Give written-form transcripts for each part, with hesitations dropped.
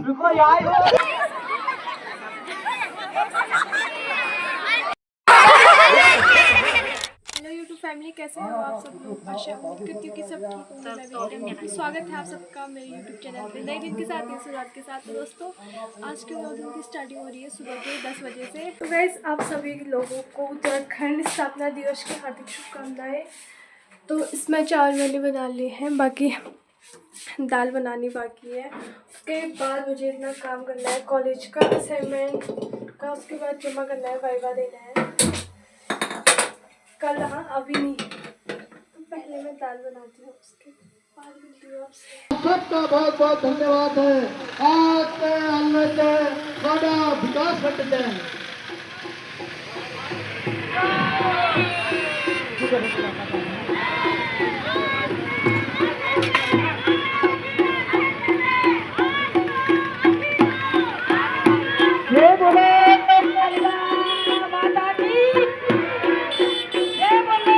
रुको यार। Hello YouTube family, कैसे हो आप सब लोग? आशा करती हूँ कि सब ठीक होंगे। मैं भी एकदम ठीक हूँ। स्वागत है आप सबका मेरे यूट्यूब चैनल पे नए दिन के साथ, नई शुरुआत के साथ। दोस्तों, आज के व्लॉगिंग की स्टार्टिंग हो रही है सुबह के 10 बजे से। तो गाइस, आप सभी लोगों को उत्तराखंड स्थापना दिवस की हार्दिक शुभकामनाएं। तो इसमें चावल मैंने बना लिए हैं, बाकी दाल बनानी बाकी है। उसके बाद मुझे इतना काम करना है कॉलेज का, असाइनमेंट का, उसके बाद जमा करना है, वाइवा देना है कल। हाँ, अभी नहीं, तो पहले मैं दाल बनाती हूँ, उसके बाद मिलती हूँ आपसे। सबका बहुत बहुत धन्यवाद है। आपके अन्नते बड़ा विकास घटते हैं। ये बोले माता की, ये बोले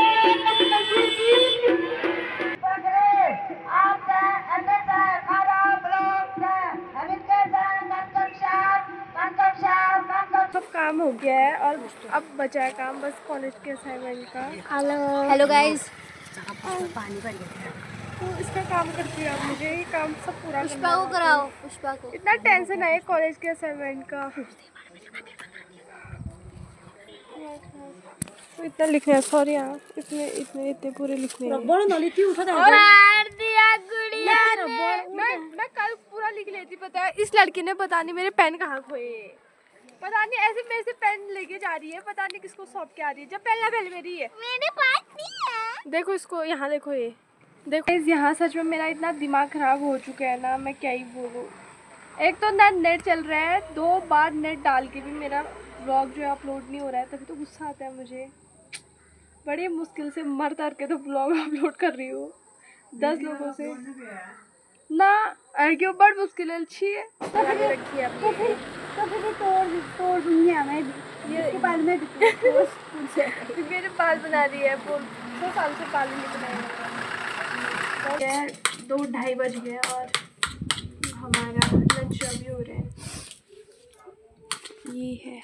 सब काम हो गया है और अब बचा है काम बस कॉलेज के असाइनमेंट का। Hello guys. तो इसका काम करती हूँ, अब मुझे ये काम सब पूरा पुष्पा को करना है। कराओ, पुष्पा को। इतना टेंशन है कॉलेज के असाइनमेंट का, तो इतना लिखना है। सॉरी हाँ, इतने पूरे लिखने हैं। मैं कल पूरा लिख लेती। पता है इस लड़की ने पता नहीं मेरे पेन कहाँ खोए, पता नहीं ऐसे मेरे से पेन लेके जा रही है, पता नहीं किसको सौंप के आ रही है, जब पहला पहले मेरी है। मेरे पास नहीं है। देखो इसको, यहाँ देखो, ये देखो यहाँ। सच में मेरा इतना दिमाग खराब हो चुका है ना, मैं क्या ही बोलूँ। एक तो ना नेट चल रहा है, 2 बार नेट डाल के भी मेरा व्लॉग जो है अपलोड नहीं हो रहा है, तभी तो गुस्सा आता है मुझे। बड़ी मुश्किल से मर तर के तो ब्लॉग अपलोड कर रही हूँ 10 लोगों से ना। क्यों बड़ मुश्किल अच्छी है रखी है तो फिर तोड़ दूंगी मैं भी। ये बाल में मेरे बाल बना रही है, वो 2 साल से बाल नहीं बनाए। 2-2:30 बज गए और हमारा लंच अभी हो रहा है। ये है,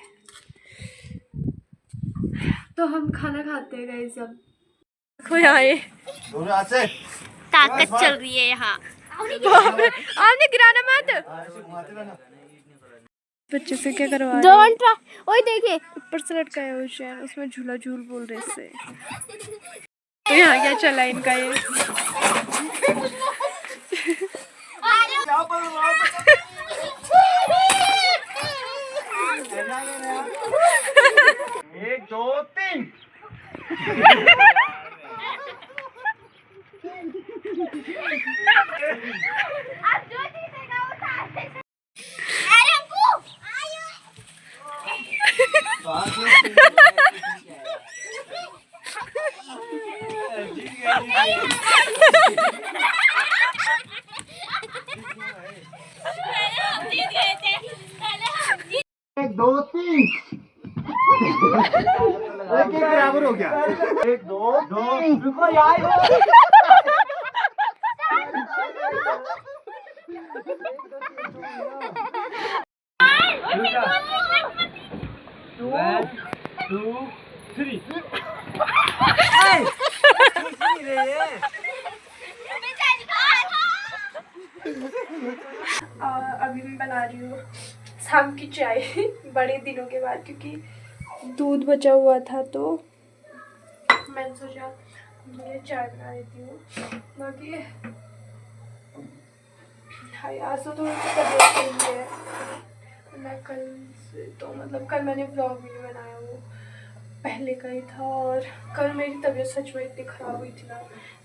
तो हम खाना खाते हैं गाइस। अब देखो यहाँ ये ताकत चल रही है यहाँ। आपने गिराना मत। बच्चे से क्या करवा रहे हैं? डोंट ओए देखिए ऊपर से लटका है वो चैन, उसमें झूला झूल बोल रहे इससे। तो यहाँ क्या चला इनका ये? एक दो तीन। एक दो तीन। एक बराबर हो गया। एक दो दो। रुको यार। Two three. अभी मैं बना रही हूँ शाम की चाय बड़े दिनों के बाद, क्योंकि दूध बचा हुआ था तो मैंने सोचा मुझे चाय बना देती हूँ। बाकी हाय, आज तो थोड़ी सी तबीयत सही है। मैं कल से तो मतलब कल मैंने ब्लॉग भी नहीं बनाया, वो पहले का ही था। और कल मेरी तबीयत सच में इतनी ख़राब हुई थी ना,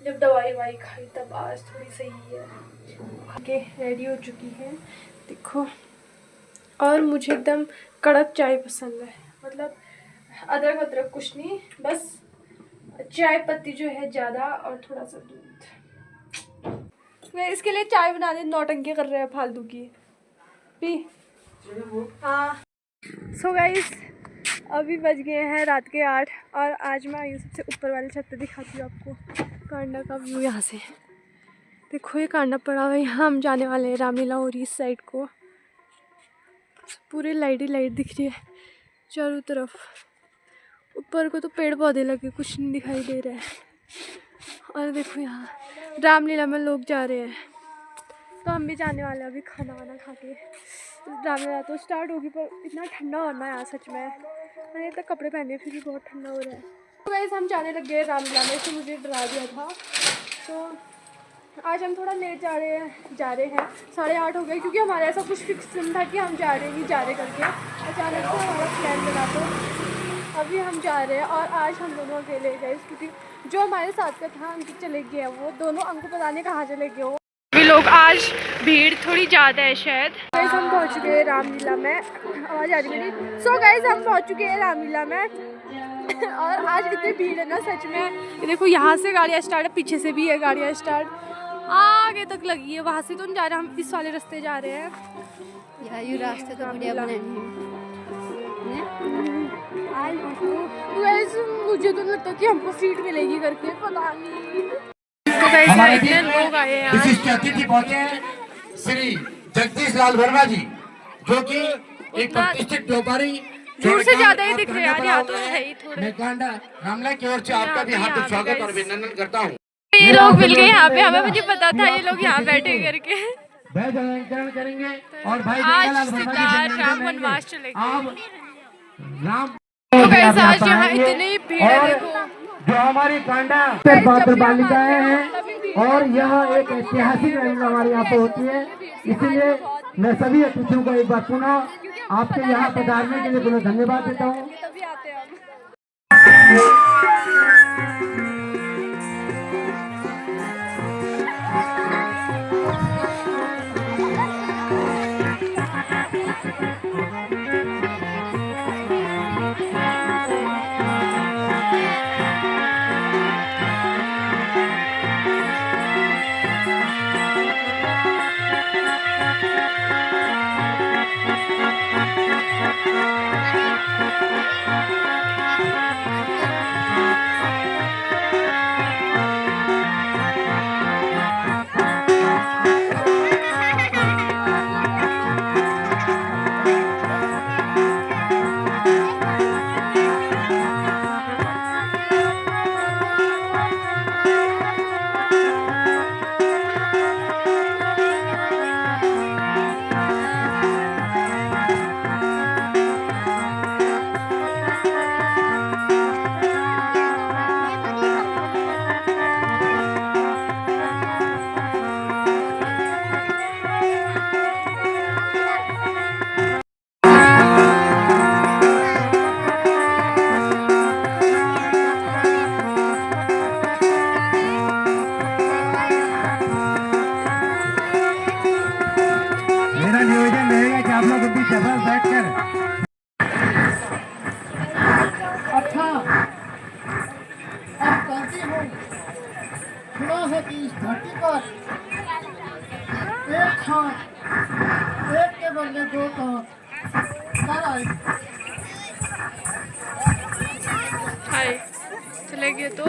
जब दवाई वाई खाई तब आज थोड़ी सही है। आके रेडी हो चुकी है देखो। और मुझे एकदम कड़क चाय पसंद है, मतलब अदरक अदरक कुछ नहीं, बस चाय पत्ती जो है ज़्यादा और थोड़ा सा दूध। मैं इसके लिए चाय बना दे, नौटंकी कर रहे हैं फालतू की। पी हाँ। सो गाइस, अभी बज गए हैं रात के 8 और आज मैं आई सबसे ऊपर वाले छत पे दिखाती हूँ आपको कांडा का व्यू। यहाँ से देखो, ये कांडा पड़ा हुआ है, यहाँ हम जाने वाले हैं रामलीला हो रही इस साइड को। पूरी लाइट ही लाइट दिख रही है चारों तरफ। ऊपर को तो पेड़ पौधे लगे, कुछ नहीं दिखाई दे रहा है। और देखो यहाँ रामलीला में लोग जा रहे हैं, तो हम भी जाने वाले हैं अभी खाना वाना खा के। रामलीला तो स्टार्ट होगी, पर इतना ठंडा हो रहा है यार सच में। मैंने तक कपड़े पहने फिर भी बहुत ठंडा हो रहा है। तो वैसे हम जाने लग गए रामलीला में, तो मुझे डरा दिया था। तो आज हम थोड़ा लेट जा रहे हैं 8:30 हो गए, क्योंकि हमारा ऐसा कुछ फिक्स नहीं था कि हम जा रहे नहीं जा रहे करके। अचानक से हमारा प्लान बना, तो अभी हम जा रहे हैं। और आज हम दोनों अकेले गए, क्योंकि जो हमारे साथ का था अंकित चले गया, वो दोनों अंक पता नहीं कहाँ चले गए वो भी लोग। आज भीड़ थोड़ी ज़्यादा है शायद। गाइस हम पहुँच चुके हैं रामलीला में। आवाज़ आ रही मेरी। सो गाइस हम पहुँच चुके हैं रामलीला में और आज इतनी भीड़ है ना सच में। ये देखो यहाँ से गाड़ियाँ स्टार्ट है, पीछे से भी है गाड़ियाँ स्टार्ट, आगे तक लगी है। वहाँ से तो नहीं जा रहे, हम इस वाले रास्ते जा रहे हैं। यार ये रास्ते तो बढ़िया बने वैसे मुझे तो लगता है कि हमको सीट मिलेगी करके, पता नहीं। तो गाइस इतने लोग आए हैं आज। विशिष्ट अतिथि पहुंचे हैं श्री जगदीश लाल वर्मा जी, जो कि एक प्रतिष्ठित व्यापारी। दूर से ज्यादा ही दिख रहे हैं यहाँ तो है ही थोड़े। मैं कांडा रामला की ओर से आपका भी हार्दिक स्वागत और अभिनंदन करता हूँ। ये लोग मिल गए यहाँ पे, हमें मुझे पता था ये लोग यहाँ बैठे करके। वह जलांकरण करेंगे और भाई आज सिद्धार्थ राम वनवास चले गए। आप राम तो गाइस आज यहाँ इतनी भीड़ है देखो। जो हमारी कांडा पात्र बालिकाएं हैं, और यह एक ऐतिहासिक रंग हमारे यहाँ पे होती है। इसीलिए मैं सभी अतिथियों को एक बार पुनः आपके यहाँ पधारने के लिए पुनः धन्यवाद देता हूँ। तभी आते हैं हम। एक के बदले दो हाय चले गए तो।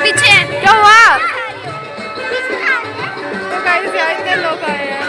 पीछे क्या हुआ? तो गाइस यार इतने लोग आए हैं।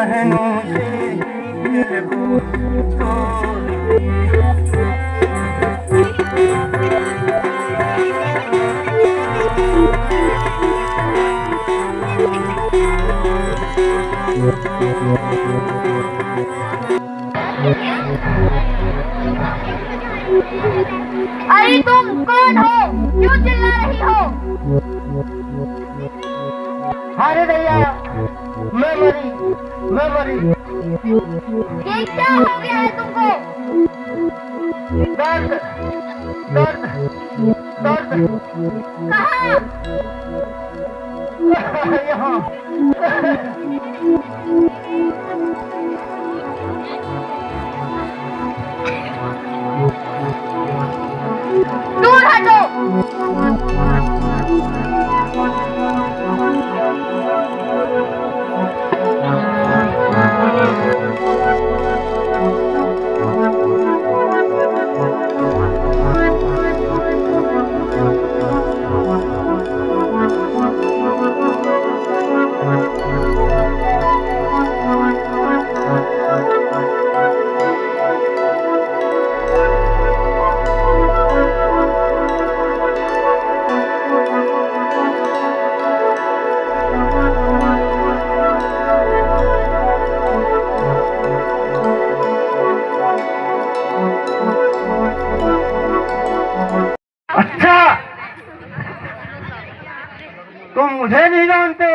बहनों से दिल को तोड़ अरे तुम कौन हो? क्यों चिल्ला रही हो? अरे भैया मैं मरी ये क्या हो गया है तुमको? दर्द दर्द दर्द कहाँ? यहाँ दूर हटो। अच्छा तुम मुझे नहीं जानते?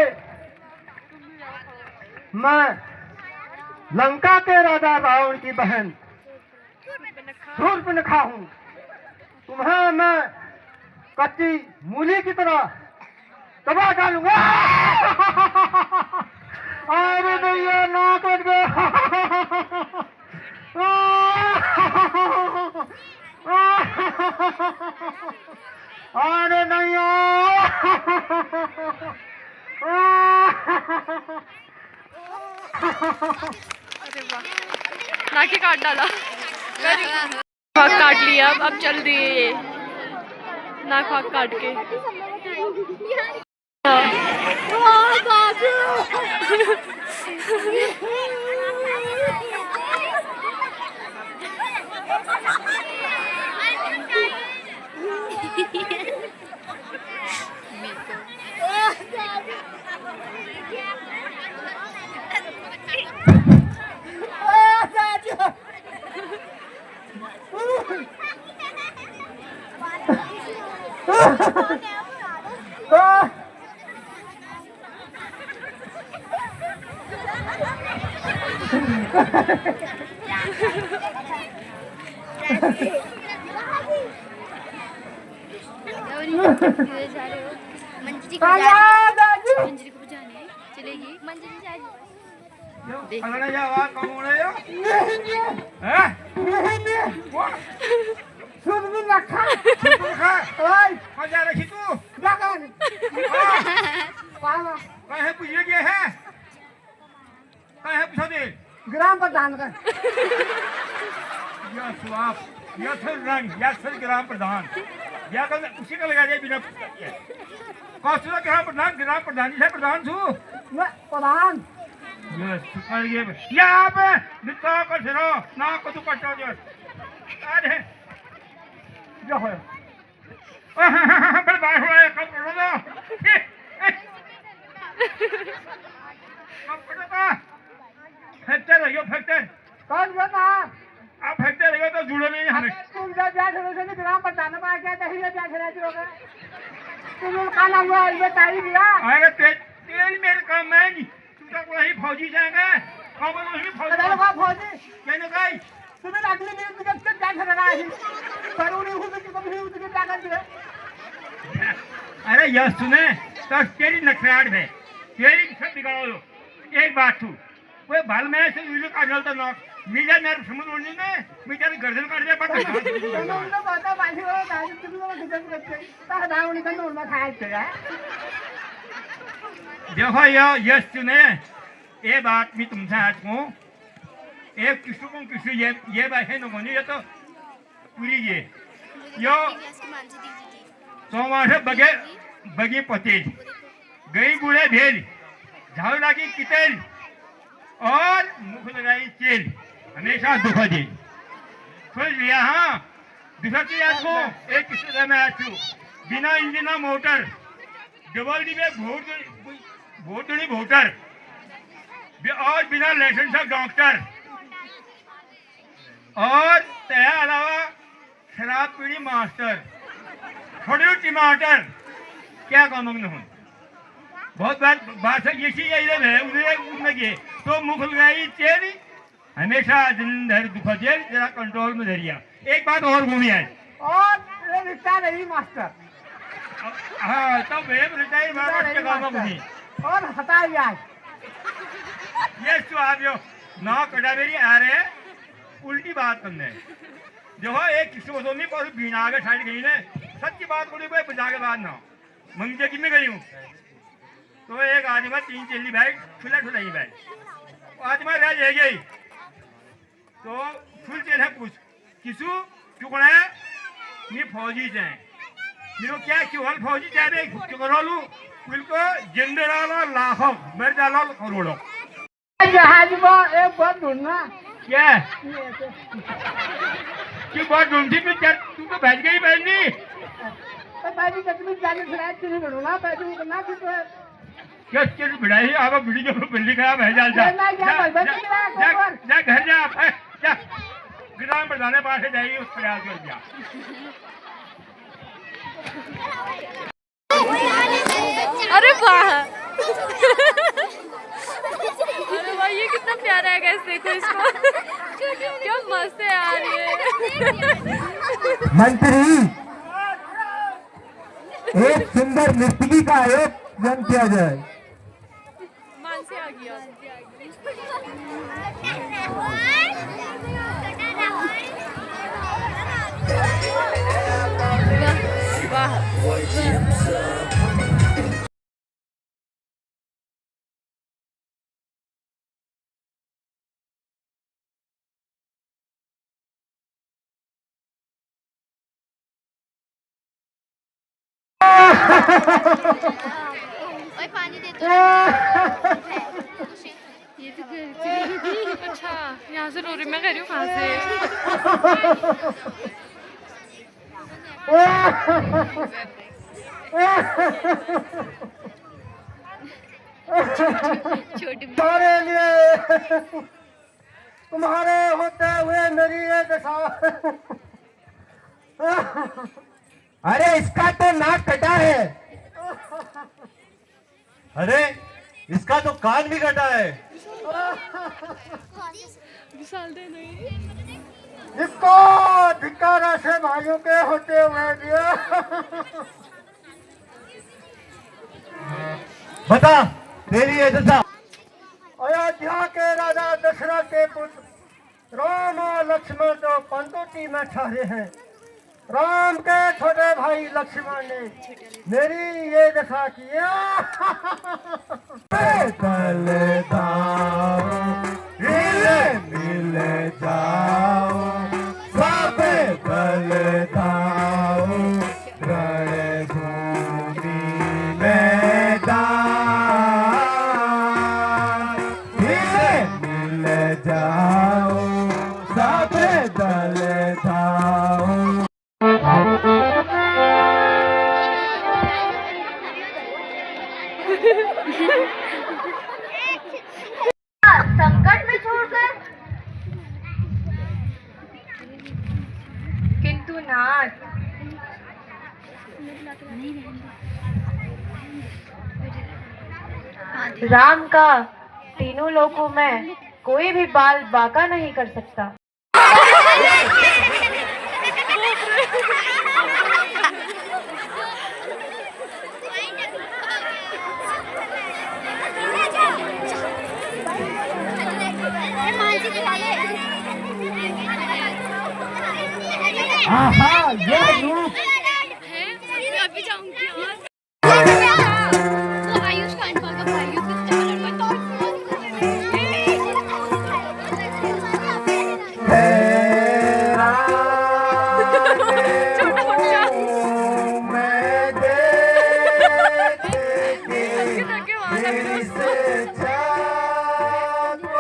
मैं लंका के राजा रावण की बहन शूर्पणखा हूँ। तुम्हें मैं कच्ची मूली की तरह दबा डालूंगा। अरे भैया ना कर दो। अरे नहीं नाके काट डाला, नाक काट लिया। अब चल दिए ये नाक वाक काट के। मंजरी को बजाने चलेगी। मंजरी जाएगी। अगले जावा कौन है यो? हैं? सुन रखा ओए मजा रखी तू लगन पावा कहे पूछे के है? कहे पूछो दे ग्राम प्रधान का या स्वाप या फिर रंग या फिर ग्राम प्रधान या कल उसी का लगा दे बिना कौशल ग्राम प्रधान जी से प्रधान छू मैं प्रधान यस कर ये यहाँ पे नित्ता कर सिरो ना को तू कटो जो अरे जो है बड़े बाहर हुआ है कब करो दो कब करो दो फैक्टर है यो फैक्टर कौन बता आप फैक्टर है तो जुड़ो नहीं हमें तुम जब जा रहे हो ग्राम प्रधान में क्या दही जा रहे हो तुम का नाम हुआ ये ताई दिया अरे तेल मेरे काम में नहीं तुम तो वही फौजी जाएंगे कब वही फौजी अरे वाह फौजी कहने गई तुम्हें अगले दिन तुझे तक जा रहा है करूनी हूं तो कभी तुझे क्या कर दिया अरे यह सुने तो तेरी नखराड़ है तेरी सब बिगाड़ो लो एक बात तू कोई बाल में से वीडियो का जलता ना मीडिया मेरे समझ उड़ने में मीडिया की गर्दन काट दिया पर तो पता बाजी वाला दादी तुम लोग किधर करते ता दावनी का नूर में खाए थे देखो ये सुने ये बात भी तुमसे आज कहूँ एक किसी ये बात है ना ये तो पूरी ये यो सोमवार से बगे पतेल गई बुढ़े भेल झाड़ू लागी कितेल और मुख लगाई चेल, हमेशा दुख दे। सुन लिया? हाँ, दुखती आपको एक किस्से में आछू, बिना इंजन मोटर, डबल डिबे भोटड़ी वोटर और बिना लाइसेंस का डॉक्टर और तया अलावा शराब पीड़ी मास्टर, छोटे टमाटर, क्या काम न हो। बहुत बात है, ये चीज है उधर गए तो मुख लगाई चेरी, हमेशा दिन धर दुख जेल, जरा कंट्रोल में धरिया। एक बात और घूमी है, और रिश्ता नहीं मास्टर, हाँ तो मैं रिटायर काम घूमी और हटा जाए ये तो आप जो ना कटा मेरी आ रहे उल्टी बात करने जो है एक किसी को नहीं पर बिना आगे साइड गई ने सच्ची बात बोली कोई बजा के बाद ना मंगे की में गई हूँ तो एक आदमी में 3 चिल्ली भाई खुला खुलाई भाई आज मैं रह गई तो फुल चेल है पूछ किसु चुकना है मैं फौजी चाहे मेरे क्या क्यों हल फौजी चाहे चुकरा लू बिल्कुल जिंदराला लाखों मेरे डाला करोड़ों जहाज में एक बात ढूंढना क्या क्यों बात ढूंढती फिर क्या तू तो भेज गई बहनी तो भाई कभी जाने से चीज ढूंढना पैसे करना कि तो क्या चीज बिड़ाई आप वीडियो में बिल्ली का भेजा जा जा घर जा ग्राम प्रधान पास से जाएगी उस प्रयास कर दिया अरे वाह अरे वाह ये कितना प्यारा है गाइस देखो इसको क्या मस्त है यार ये मंत्री एक सुंदर नर्तकी का आयोजन किया जाए मान से आ गया वाह ओए पानी दे दो ये तो अच्छा यहाँ से रोरी मैं कह रही हूँ कहाँ से तुम्हारे लिए तुम्हारे होते हुए मेरी ये दशा अरे इसका तो नाक कटा है अरे इसका तो कान भी कटा है विशाल दे नहीं इसको धिक्कारा से भाइयों के होते हुए दिया बता तेरी ये दशा। अयोध्या के राजा दशरथ के पुत्र राम और लक्ष्मण तो पंतोटी में ठहरे हैं। राम के छोटे भाई लक्ष्मण ने मेरी ये दशा किया मिल जाओ सब बल दाओ रणभूमि मैदान मिल जाओ सब दल दाओ संकट में छोड़कर किंतु नाथ राम का तीनों लोकों में कोई भी बाल बांका नहीं कर सकता। आहा ये रूप मैं अभी जाऊंगी वो आयुष का अनफॉल का भाई उसके चैनल पर तेरा छोटा बच्चा मैं देख के के वाला भी से चाको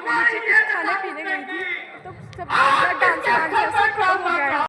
नीचे कुछ खाने पीने गई थी तो सब डांस ऐसा खराब हो गया है।